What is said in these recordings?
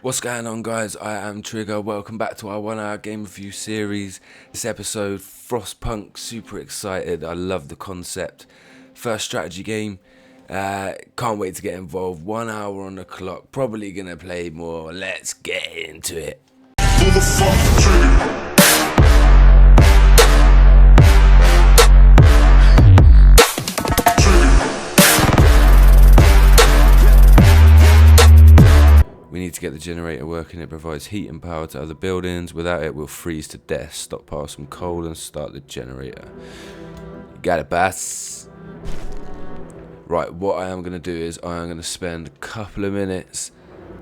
What's going on, guys? I am Trigger. Welcome back to our 1 hour game review series. This episode, Frostpunk, super excited. I love the concept. First strategy game. Can't wait to get involved. 1 hour on the clock. Probably gonna play more. Let's get into it. We need to get the generator working. It provides heat and power to other buildings. Without it, we'll freeze to death. Stockpile some coal and start the generator. You got it, boss. Right, what I am going to do is I am going to spend a couple of minutes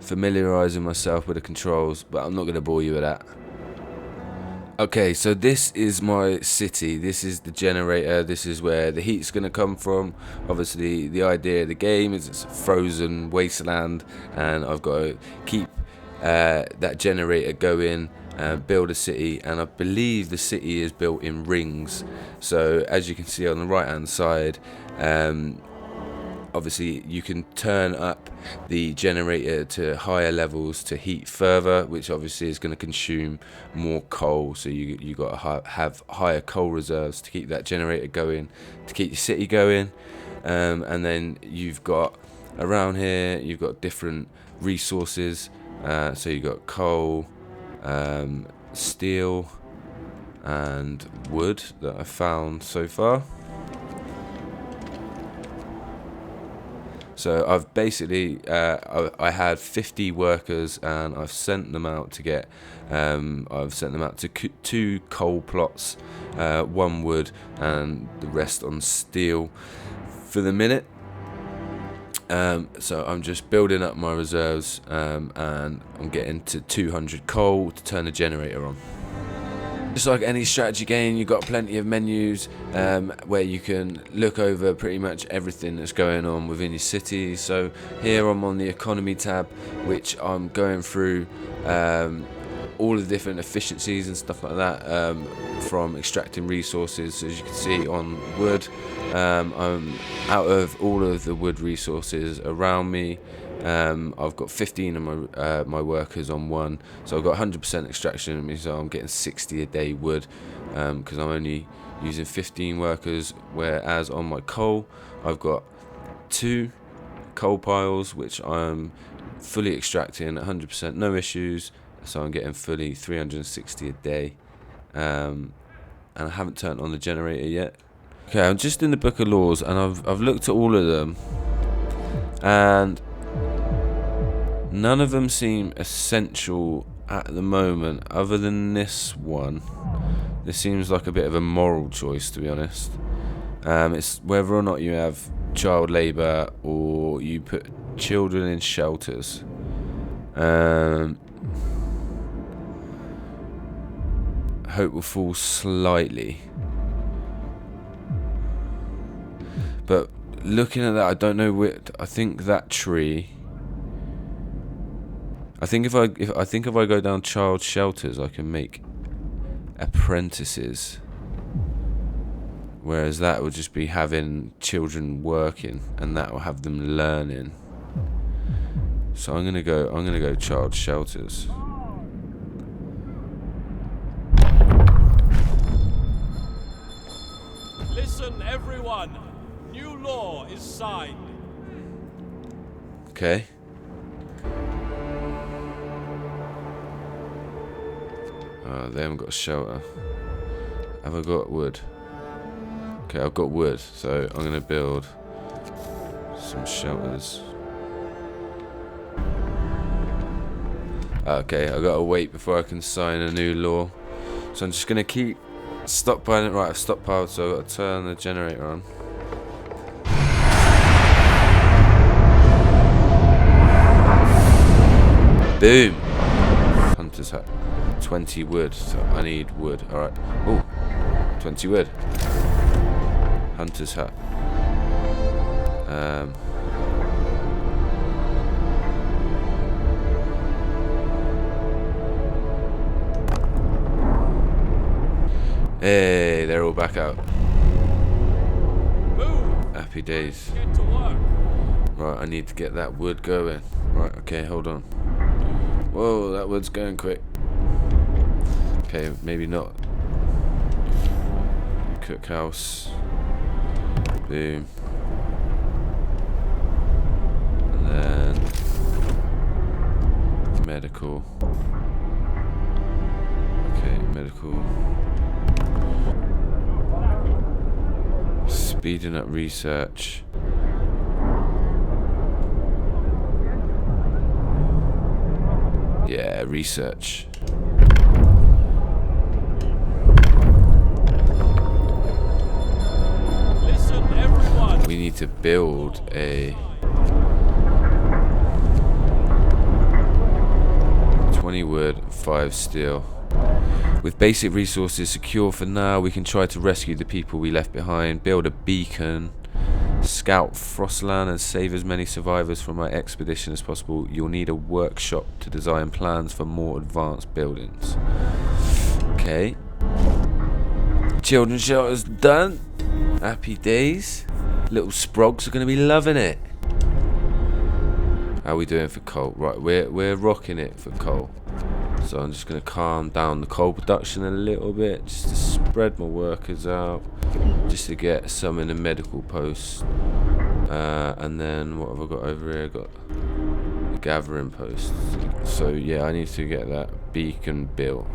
familiarising myself with the controls, but I'm not going to bore you with that. Okay, so this is my city. This is the generator. This is where the heat's going to come from. Obviously, the idea of the game is it's a frozen wasteland, and I've got to keep that generator going, build a city, and I believe the city is built in rings. So as you can see on the right-hand side, obviously you can turn up the generator to higher levels to heat further, which obviously is going to consume more coal, so you got to have higher coal reserves to keep that generator going, to keep your city going. And then you've got around here, you've got different resources, so you've got coal, steel and wood that I found so far. So I've basically, I had 50 workers, and I've sent them out to get, to 2 coal plots, 1 wood, and the rest on steel for the minute. So I'm just building up my reserves, and I'm getting to 200 coal to turn the generator on. Just like any strategy game, you've got plenty of menus where you can look over pretty much everything that's going on within your city. So here I'm on the economy tab, which I'm going through all the different efficiencies and stuff like that, from extracting resources. So as you can see on wood, I'm out of all of the wood resources around me. I've got 15 of my workers on 1, so I've got 100% extraction in me, so I'm getting 60 a day wood, because I'm only using 15 workers, whereas on my coal I've got 2 coal piles which I'm fully extracting 100%, no issues, so I'm getting fully 360 a day, and I haven't turned on the generator yet. Okay, I'm just in the book of laws, and I've looked at all of them, and none of them seem essential at the moment, other than this one. This seems like a bit of a moral choice, to be honest. It's whether or not you have child labour or you put children in shelters. Hope will fall slightly. But looking at that, I don't know what. I think that tree. I think if I go down child shelters, I can make apprentices. Whereas that would just be having children working, and that will have them learning. So I'm gonna go child shelters. Listen, everyone. New law is signed. Okay. They haven't got a shelter. Have I got wood? Okay, I've got wood, so I'm gonna build some shelters. Okay, I've gotta wait before I can sign a new law. So I'm just gonna keep stockpiling. Right, I've stockpiled, so I've got to turn the generator on. Boom! Hunter's hut. 20 wood, so I need wood. Alright. Oh, 20 wood. Hunter's hut. Hey, they're all back out. Move. Happy days. Get to work. Right, I need to get that wood going. Right, okay, hold on. Whoa, that wood's going quick. Okay, maybe not. Cookhouse. Boom. And then medical. Okay, medical. Speeding up research. Yeah, research. Listen, everyone. We need to build a 20 wood, 5 steel. With basic resources secure for now, we can try to rescue the people we left behind, build a beacon, scout Frostland and save as many survivors from our expedition as possible. You'll need a workshop to design plans for more advanced buildings. Okay. Children's shelter's done. Happy days. Little sprogs are going to be loving it. How are we doing for coal? Right, we're rocking it for coal. So I'm just going to calm down the coal production a little bit, just to spread my workers out, just to get some in the medical post. And then what have I got over here? I've got the gathering post. So yeah, I need to get that beacon built.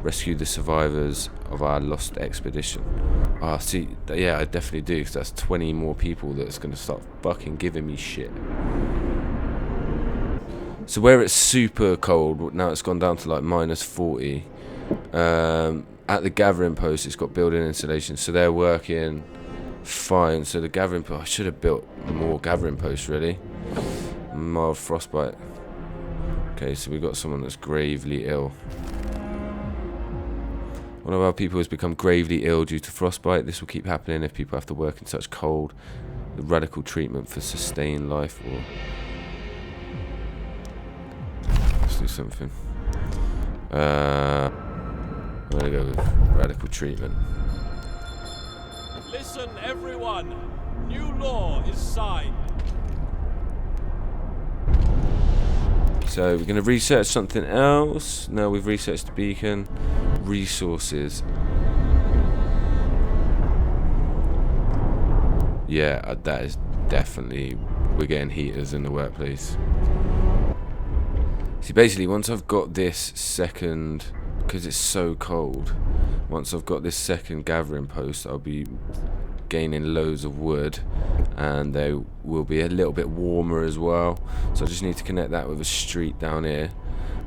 Rescue the survivors of our lost expedition. Ah, see, yeah, I definitely do, because that's 20 more people that's going to start fucking giving me shit. So where it's super cold, now it's gone down to like -40. At the gathering post, it's got building insulation, so they're working fine. So the gathering post, I should have built more gathering posts really. Mild frostbite. Okay, so we've got someone that's gravely ill. One of our people has become gravely ill due to frostbite. This will keep happening if people have to work in such cold. The radical treatment for sustained life or... do something. I'm gonna go with radical treatment. Listen, everyone. New law is signed. So we're gonna research something else. No, we've researched the beacon. Resources. Yeah, that is definitely... we're getting heaters in the workplace. See, basically, once I've got this second, because it's so cold, once I've got this second gathering post, I'll be gaining loads of wood, and they will be a little bit warmer as well. So I just need to connect that with a street down here,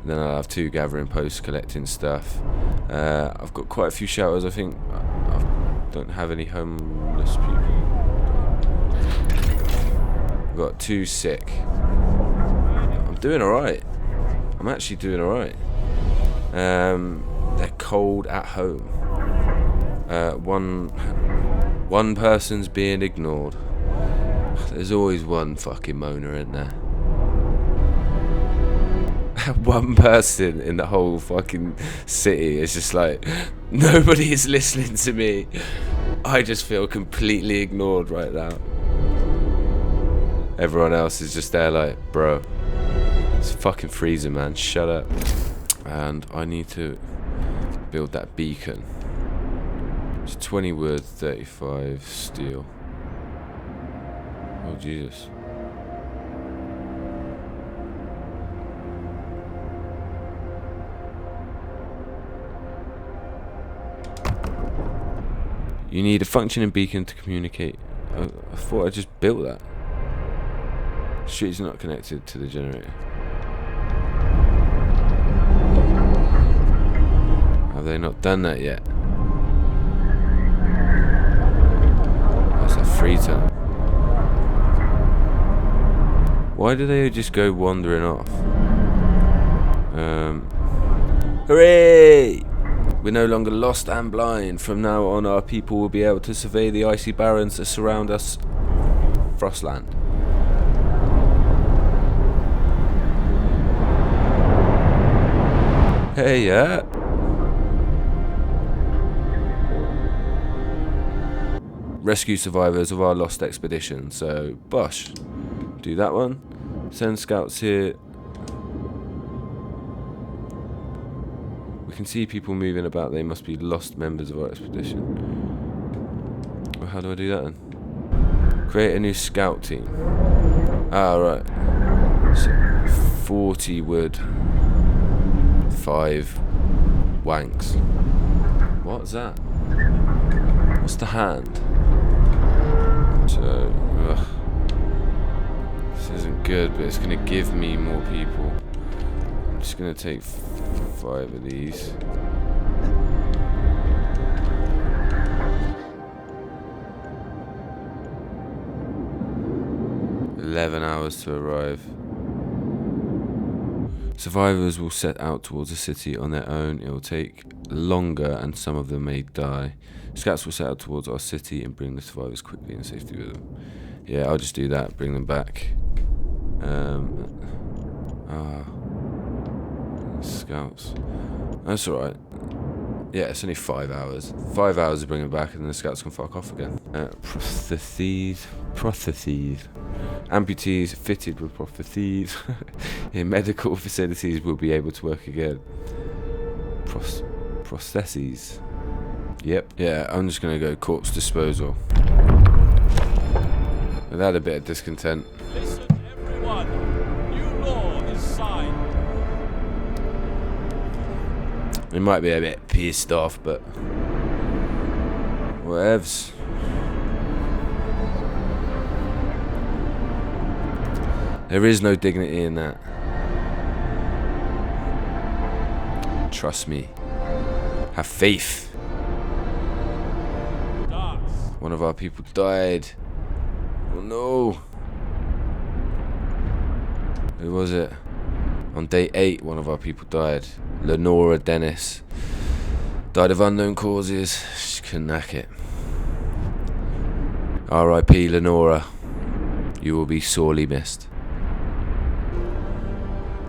and then I'll have 2 gathering posts collecting stuff. I've got quite a few shelters. I think I don't have any homeless people. I've got 2 sick. I'm doing alright. I'm actually doing alright. They're cold at home. One person's being ignored. There's always one fucking moaner in there. One person in the whole fucking city is just like, nobody is listening to me. I just feel completely ignored right now. Everyone else is just there like, bro, it's fucking freezing, man, shut up. And I need to build that beacon. It's 20 wood, 35 steel. Oh Jesus. You need a functioning beacon to communicate. I thought I just built that. Street's not connected to the generator. Have they not done that yet? That's a free turn. Why do they just go wandering off? Hooray! We're no longer lost and blind. From now on, our people will be able to survey the icy barrens that surround us. Frostland. Hey, yeah. Rescue survivors of our lost expedition. So, Bosh. Do that one. Send scouts here. We can see people moving about. They must be lost members of our expedition. Well, how do I do that then? Create a new scout team. Ah, right. So 40 wood. 5 wanks. What's that? What's the hand? So, this isn't good, but it's going to give me more people. I'm just going to take 5 of these. $11 to arrive. Survivors will set out towards the city on their own. It will take longer and some of them may die. Scouts will set out towards our city and bring the survivors quickly and safely with them. Yeah, I'll just do that, bring them back. Scouts. That's alright. Yeah, it's only 5 hours. 5 hours to bring them back and then the scouts can fuck off again. Prostheses. Amputees fitted with prostheses in medical facilities will be able to work again. Prostheses. Yep. Yeah, I'm just going to go corpse disposal. Without a bit of discontent. Listen, everyone. New law is signed. He might be a bit pissed off, but whatevs. There is no dignity in that. Trust me. Have faith. One of our people died. Oh no. Who was it? On day 8, one of our people died. Lenora Dennis. Died of unknown causes. She couldn't hack it. R.I.P. Lenora. You will be sorely missed.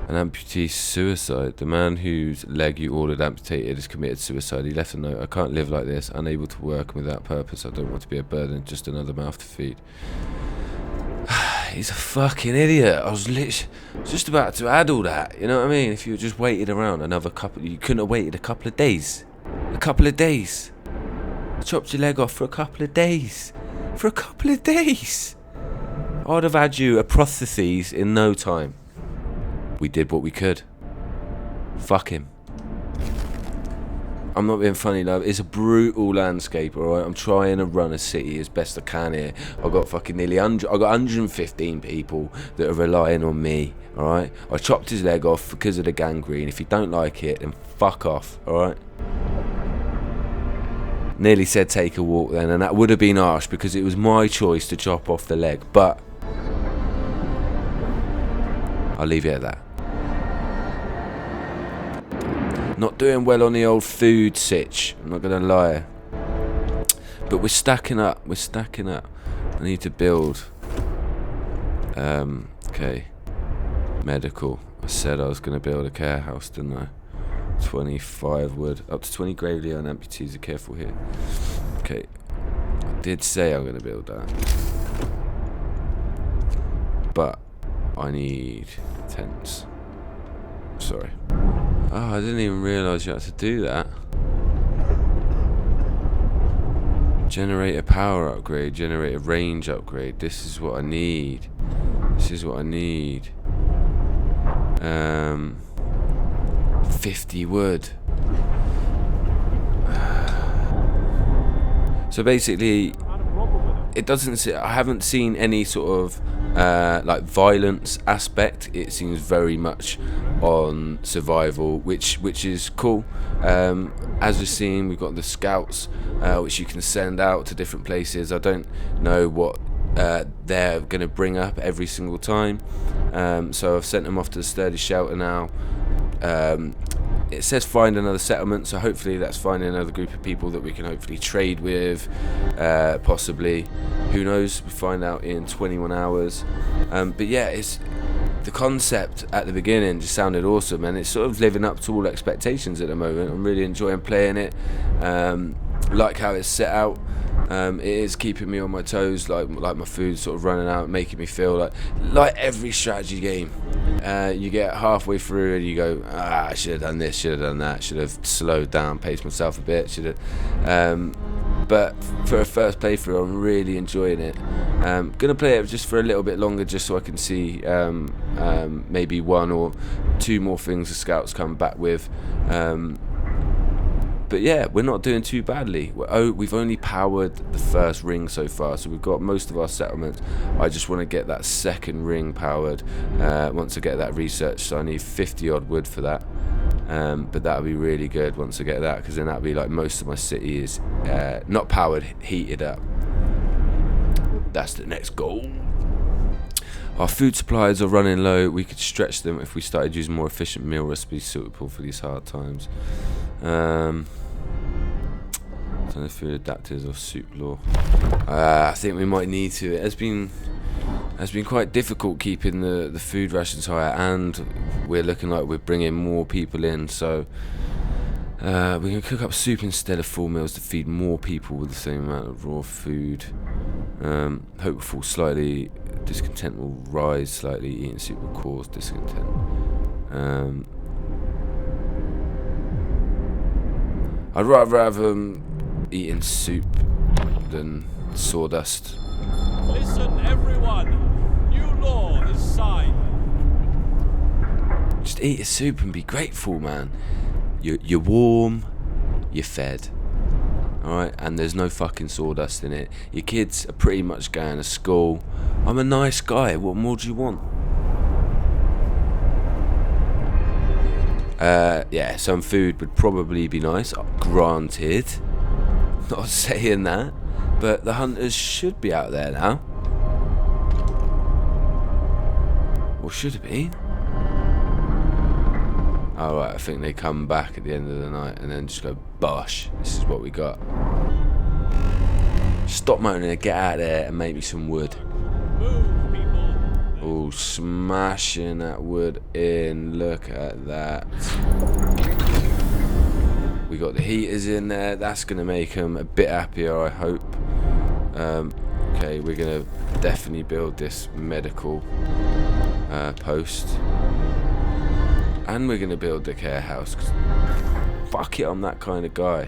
An amputee suicide. The man whose leg you ordered amputated has committed suicide. He left a note. I can't live like this. Unable to work without purpose. I don't want to be a burden. Just another mouth to feed. He's a fucking idiot. I was just about to add all that. You know what I mean? If you just waited around another couple... You couldn't have waited a couple of days. A couple of days. I chopped your leg off for a couple of days. For a couple of days. I'd have had you a prostheses in no time. We did what we could. Fuck him. I'm not being funny, love. It's a brutal landscape, alright? I'm trying to run a city as best I can here. I've got fucking nearly 100... I've got 115 people that are relying on me, alright? I chopped his leg off because of the gangrene. If you don't like it, then fuck off, alright? Nearly said take a walk then, and that would have been harsh because it was my choice to chop off the leg, but I'll leave it at that. Not doing well on the old food sitch, I'm not gonna lie. But we're stacking up, I need to build. Okay. Medical. I said I was gonna build a care house, didn't I? 25 wood. Up to 20 gravely and amputees are careful here. Okay. I did say I'm gonna build that. But I need tents. Sorry. Oh, I didn't even realise you had to do that. Generator power upgrade, generator range upgrade. This is what I need. 50 wood. So basically, it doesn't. I haven't seen any sort of like violence aspect. It seems very much on survival, which is cool. As we've seen, we've got the scouts, which you can send out to different places. I don't know what they're going to bring up every single time, so I've sent them off to the sturdy shelter now. It says find another settlement, so hopefully that's finding another group of people that we can hopefully trade with, possibly. Who knows? We'll find out in 21 hours. But yeah, it's the concept at the beginning just sounded awesome, and it's sort of living up to all expectations at the moment. I'm really enjoying playing it. Like how it's set out. It is keeping me on my toes, like my food's sort of running out, making me feel like every strategy game. You get halfway through and you go, I should have done this, should have done that, should have slowed down, paced myself a bit, should have. But for a first playthrough, I'm really enjoying it. Gonna play it just for a little bit longer, just so I can see maybe 1 or 2 more things the scouts come back with. But yeah, we're not doing too badly. We've only powered the first ring so far, so we've got most of our settlements. I just want to get that second ring powered once I get that research, so I need 50 odd wood for that. But that'll be really good once I get that, because then that'll be like most of my city is not powered, heated up. That's the next goal. Our food supplies are running low. We could stretch them if we started using more efficient meal recipes suitable for these hard times. Don't know if food adapters or soup law. I think we might need to. It has been quite difficult keeping the food rations higher, and we're looking like we're bringing more people in. So we're gonna cook up soup instead of full meals to feed more people with the same amount of raw food. Hopeful slightly discontent will rise slightly. Eating soup will cause discontent. I'd rather have eating soup than sawdust. Listen, everyone. New law is signed. Just eat a soup and be grateful, man. You're warm, you're fed. Alright, and there's no fucking sawdust in it. Your kids are pretty much going to school. I'm a nice guy, what more do you want? Yeah, some food would probably be nice, granted. Not saying that, but the hunters should be out there now. Or should it be? Alright, I think they come back at the end of the night and then just go, bosh, this is what we got. Stop moaning and get out there and make me some wood. Move, people. Oh, smashing that wood in, look at that. We got the heaters in there, that's going to make them a bit happier, I hope. Okay, we're going to definitely build this medical post. And we're going to build the care house. 'Cause fuck it, I'm that kind of guy.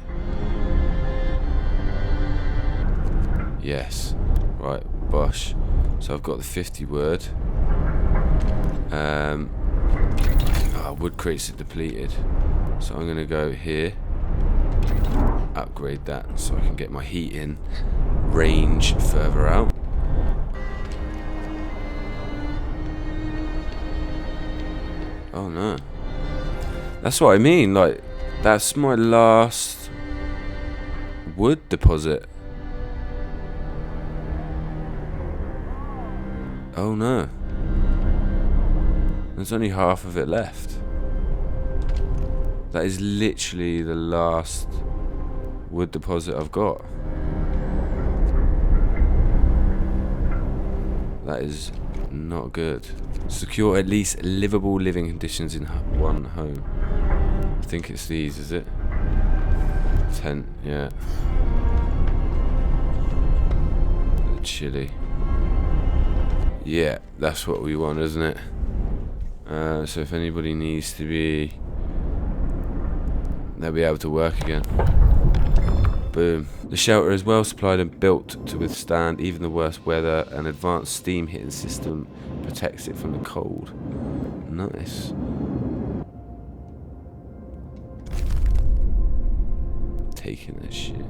Yes. Right, bosh. So I've got the 50 wood. Wood crates are depleted. So I'm going to go here. Upgrade that so I can get my heating range further out. Oh no. That's what I mean, like, that's my last wood deposit. Oh no. There's only half of it left. That is literally the last wood deposit I've got. That is not good. Secure at least livable living conditions in one home. I think it's these, is it? Tent, yeah. The chili. Yeah, that's what we want, isn't it? So if anybody needs to be, they'll be able to work again. Boom. The shelter is well supplied and built to withstand even the worst weather. An advanced steam heating system protects it from the cold. Nice. Taking that shit.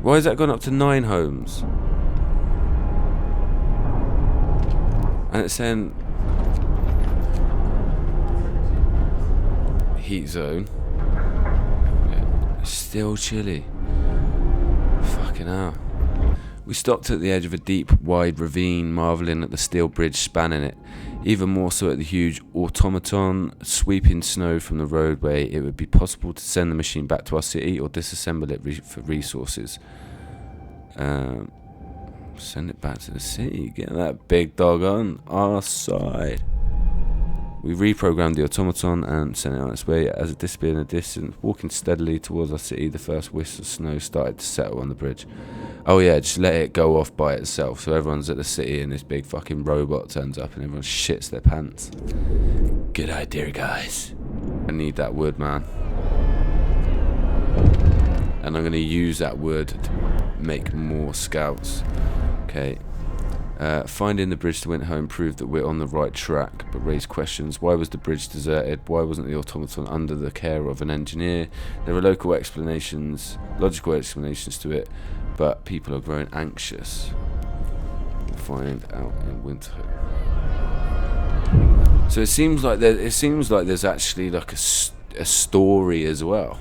Why has that gone up to 9 homes? And it's saying heat zone. Yeah. Still chilly. Fucking hell. We stopped at the edge of a deep, wide ravine, marvelling at the steel bridge spanning it. Even more so at the huge automaton sweeping snow from the roadway. It would be possible to send the machine back to our city or disassemble it for resources. Send it back to the city. Get that big dog on our side. We reprogrammed the automaton and sent it on its way. As it disappeared in the distance, walking steadily towards our city, the first wisps of snow started to settle on the bridge. Oh yeah, just let it go off by itself. So everyone's at the city and this big fucking robot turns up and everyone shits their pants. Good idea, guys. I need that wood, man. And I'm going to use that wood to make more scouts. Okay. Finding the bridge to win home proved that we're on the right track, but raised questions. Why was the bridge deserted? Why wasn't the automaton under the care of an engineer? There are logical explanations to it, but people are growing anxious. We'll find out in winter. So it seems like there's actually like a story as well.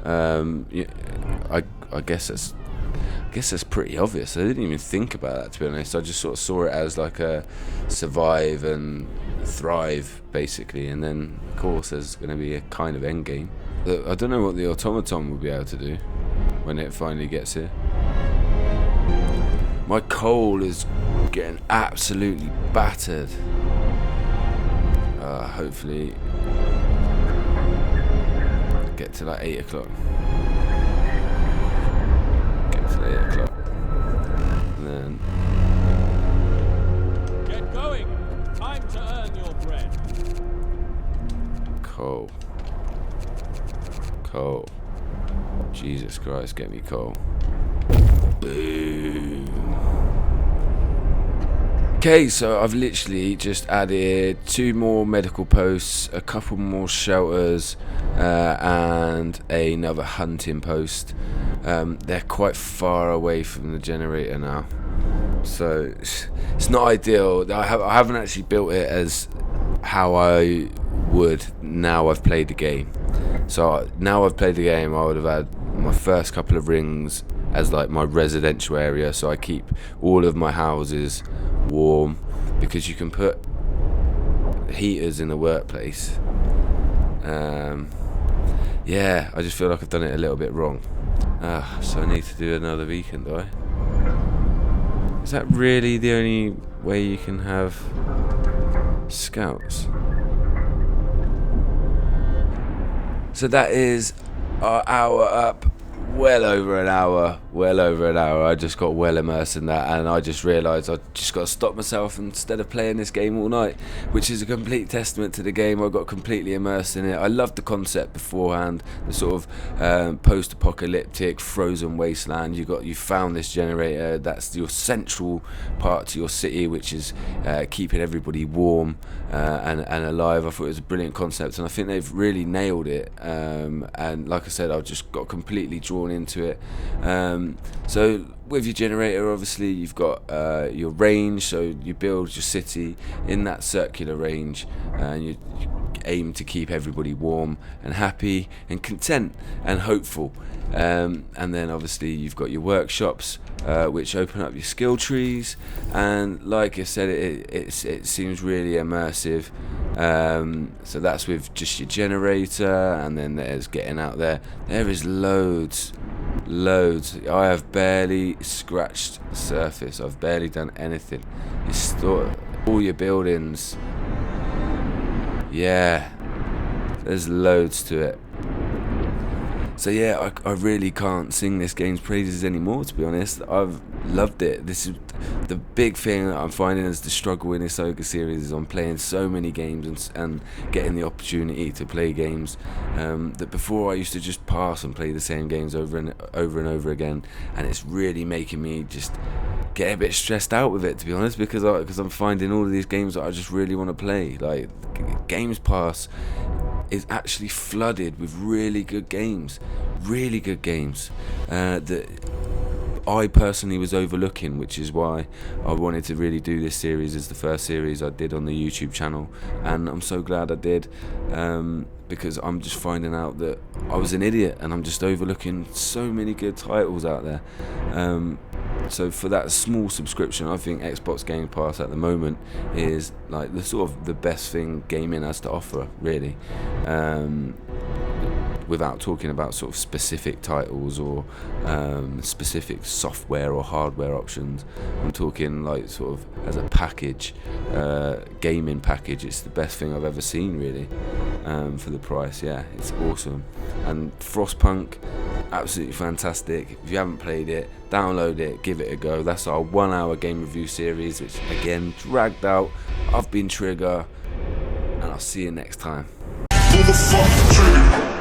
Yeah, I guess that's pretty obvious. I didn't even think about that, to be honest. I just sort of saw it as like a survive and thrive, basically, and then of course there's going to be a kind of end game. I don't know what the automaton will be able to do when it finally gets here. My coal is getting absolutely battered. Hopefully get to like 8 o'clock. Get to 8 o'clock. And then Get going. Time to earn your bread. coal. Jesus Christ, get me coal. Boom. Okay, so I've literally just added 2 more medical posts, a couple more shelters, and another hunting post. They're quite far away from the generator now, so it's not ideal. I haven't actually built it as how I would now I've played the game. So now I've played the game, I would have had my first couple of rings as like my residential area, so I keep all of my houses warm, because you can put heaters in the workplace. Yeah, I just feel like I've done it a little bit wrong. So I need to do another beacon, do I? Is that really the only way you can have scouts? So that is our hour up. Well over an hour. I just got well immersed in that, and I just realised I just got to stop myself instead of playing this game all night, which is a complete testament to the game. I got completely immersed in it. I loved the concept beforehand, the sort of post-apocalyptic frozen wasteland. You found this generator. That's your central part to your city, which is keeping everybody warm and alive. I thought it was a brilliant concept, and I think they've really nailed it. And like I said, I just got completely drawn into it. So with your generator, obviously you've got your range, so you build your city in that circular range, and you aim to keep everybody warm and happy and content and hopeful. And then obviously you've got your workshops, which open up your skill trees, and like I said, it seems really immersive. So that's with just your generator, and then there's getting out there. There is loads. I have barely scratched the surface. I've barely done anything. It's all your buildings. Yeah, there's loads to it. So yeah, I really can't sing this game's praises anymore, to be honest. I've loved it. This is the big thing that I'm finding as the struggle in this Ohgr series, is I'm playing so many games and getting the opportunity to play games that before I used to just pass and play the same games over and over again, and it's really making me just get a bit stressed out with it, to be honest, because I'm finding all of these games that I just really want to play. Like Games Pass is actually flooded with really good games that I personally was overlooking, which is why I wanted to really do this series as the first series I did on the YouTube channel, and I'm so glad I did, because I'm just finding out that I was an idiot and I'm just overlooking so many good titles out there. So for that small subscription, I think Xbox Game Pass at the moment is like the sort of the best thing gaming has to offer, really. without talking about sort of specific titles or specific software or hardware options. I'm talking like sort of as a package, gaming package. It's the best thing I've ever seen, really, for the price. Yeah, it's awesome. And Frostpunk, absolutely fantastic. If you haven't played it, download it, give it a go. That's our 1 hour game review series, which again dragged out. I've been Trigger, and I'll see you next time. Who the fuck trigger?